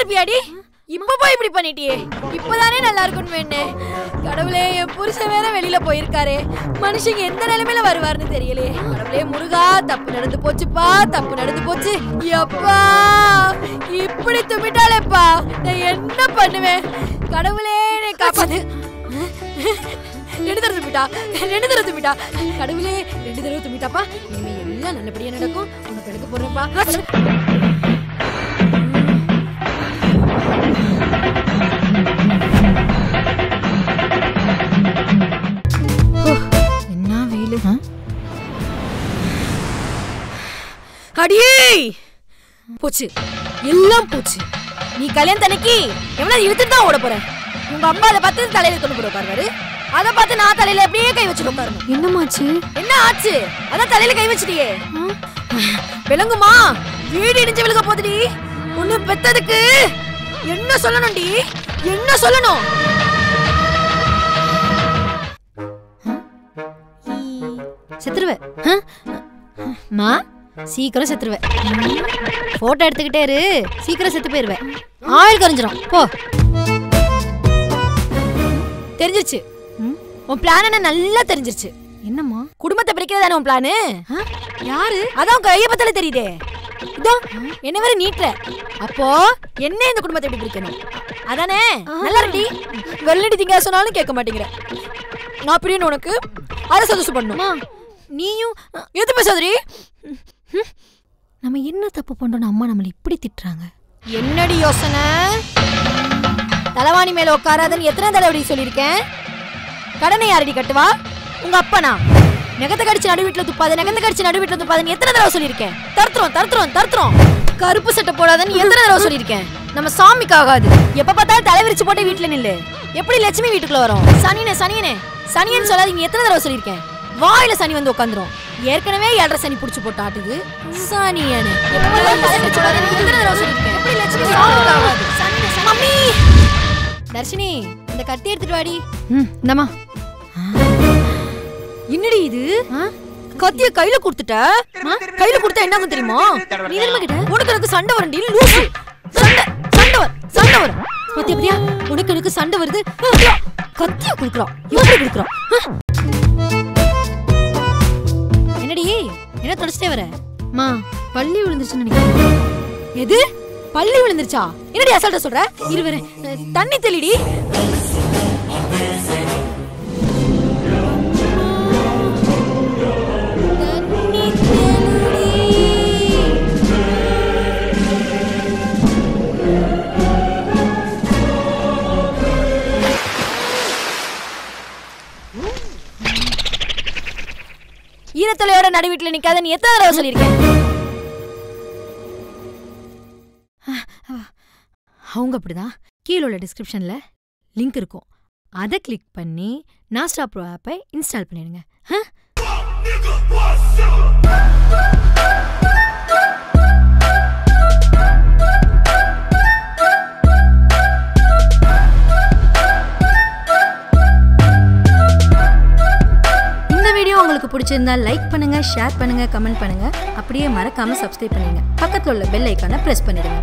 இருப்பியாடி? இப்ப போய் இப்படி பண்ணிட்டியே. இப்பதானே நல்லா இருக்கும்னு வேணேன். கடவுளே, என் புருஷன் வேற வெளியில போயிருக்காரு. மனுஷங்க எந்த நிலைமையில வருவாருன்னு தெரியலையே. கடவுளே முருகா, தப்பு நடந்து போச்சுப்பா, தப்பு நடந்து போச்சு. எப்பா இப்படி தும்பிட்டாலேப்பா, நான் என்ன பண்ணுவேன்? கடவுளே என்னை காப்பாத்து. 2 தடவை தும்பிட்டா, 2 தடவை தும்பிட்டா. கடவுளே 2 தடவை தும்பிட்டாப்பா. இனிமே எல்லாம் நல்லபடியா நடக்கும். உனக்கு எடுக்க போறேன்ப்பா. என்ன வெயிலு. அடியே போச்சு, எல்லாம் போச்சு. நீ கல்யாணத்தன்னைக்கு எவ்வளவு இழுத்துட்டு தான் ஓட போற. உங்க அம்மா அதை பார்த்து தலையில கொண்டு போட உட்காருவாரு. அதை பார்த்து நான் தலையில அப்படியே கை வச்சுட்டு உட்காரணும். என்னமாச்சு? என்ன ஆச்சு? அதான் தலையில கை வச்சுட்டியே. விளங்குமா? வீடு இடிஞ்சு விழுக போதுடி. உன்னை பெத்ததுக்கு என்ன சொல்லணும்டி? என்ன சொல்லணும்? செத்துருவே மா, சீக்கிரம் செத்துருவே. போட்டோ எடுத்துக்கிட்டே இரு, சீக்கிரம் செத்து போயிருவேன். ஆயில் குறைஞ்சிரும் போ. தெரிஞ்சிருச்சு உன் பிளான் என்ன நல்லா தெரிஞ்சிருச்சு. என்னம்மா? குடும்பத்தை பிரிக்கிறதானே உன் பிளானு? யாரு? அதான் கைய பத்தல தெரியுதே. இதோ என்ன வேற நீட்ற. அப்போ என்ன இந்த குடும்பத்தை எப்படி பிரிக்கணும் அதானே? நல்லா ரெடி வெள்ளடி திங்க சொன்னாலும் கேட்க மாட்டேங்கிற. நான் பிரியணும் உனக்கு அரை சந்தோஷம் பண்ணுமா? நீயும் எது பேசாதரி. நம்ம என்ன தப்பு பண்றோம்னு அம்மா நம்மள இப்படி திட்டுறாங்க. என்னடி யோசனை? தலைவாணி மேல உட்காராதன்னு எத்தனை தடவை சொல்லியிருக்கேன்? கடனை யாரடி கட்டுவா? உங்க அப்பனா? நெகத்தை கடிச்சு நடு வீட்டுல துப்பாத, நெகத்தை கடிச்சு நடு வீட்டுல துப்பாதன்னு எத்தனை தடவை சொல்லியிருக்கேன்? தருத்துறோம் தருத்துறோம் தருத்துறோம். கருப்பு சட்டை போடாதன்னு எத்தனை தடவை சொல்லியிருக்கேன்? நம்ம சாமிக்கு ஆகாது. எப்ப பார்த்தாலும் தலை விரிச்சு போட்டு வீட்டுல நில்லு. எப்படி லட்சுமி வீட்டுக்குள்ள வரும்? சனியனே சனியனே சனியன்னு சொல்லாதீங்க. எத்தனை தடவை சொல்லியிருக்கேன்? வாயில சனி வந்து உட்காந்துரும். ஏற்கனவே 7.5 சனி புடிச்சு போட்டு ஆட்டுது. சனியனே எப்ப பார்த்தாலும் தலை விரிச்சு போடாதன்னு எத்தனை தடவை சொல்லியிருக்கேன்? எப்படி லட்சுமி சாமிக்கு ஆகாது. மம்மி தர்ஷினி, இந்த கத்தி எடுத்துட்டு வாடி. இந்தமா. என்னடி இது? கத்திய கையில கொடுத்துட்ட. கையில கொடுத்தா என்ன தெரியுமா? நீ என்ன கிட்ட உனக்கு எனக்கு சண்டை வரண்டி லூசு. சண்டை சண்டை வர சண்டை வர பத்தியா பத்தியா உனக்கு எனக்கு சண்டை வருது. கத்திய குடுக்குறான். எப்படி குடுக்குறான்? என்னடி என்ன தொடச்சிட்டே வர? மா பள்ளி விழுந்துருச்சுன்னு நினைக்கிறேன். எது பள்ளி விழுந்துருச்சா? என்னடி அசால்ட்டா சொல்ற? இருவரே தண்ணி தெளிடி. ஈரத்தலையோட நடு வீட்டுல நிக்காத நீ எத்தனை தடவை சொல்லியிருக்கேன்? அவங்க அப்படிதான். கீழே உள்ள டிஸ்கிரிப்ஷன்ல லிங்க் இருக்கும். அதை கிளிக் பண்ணி நாஸ்டா ப்ரோ ஆப்பை இன்ஸ்டால் பண்ணிடுங்க. இந்த வீடியோ உங்களுக்கு பிடிச்சிருந்தா லைக் பண்ணுங்க, ஷேர் பண்ணுங்க, கமெண்ட் பண்ணுங்க. அப்படியே மறக்காம சப்ஸ்கிரைப் பண்ணுங்க. பக்கத்துல உள்ள பெல் ஐகானை பிரஸ் பண்ணிடுங்க.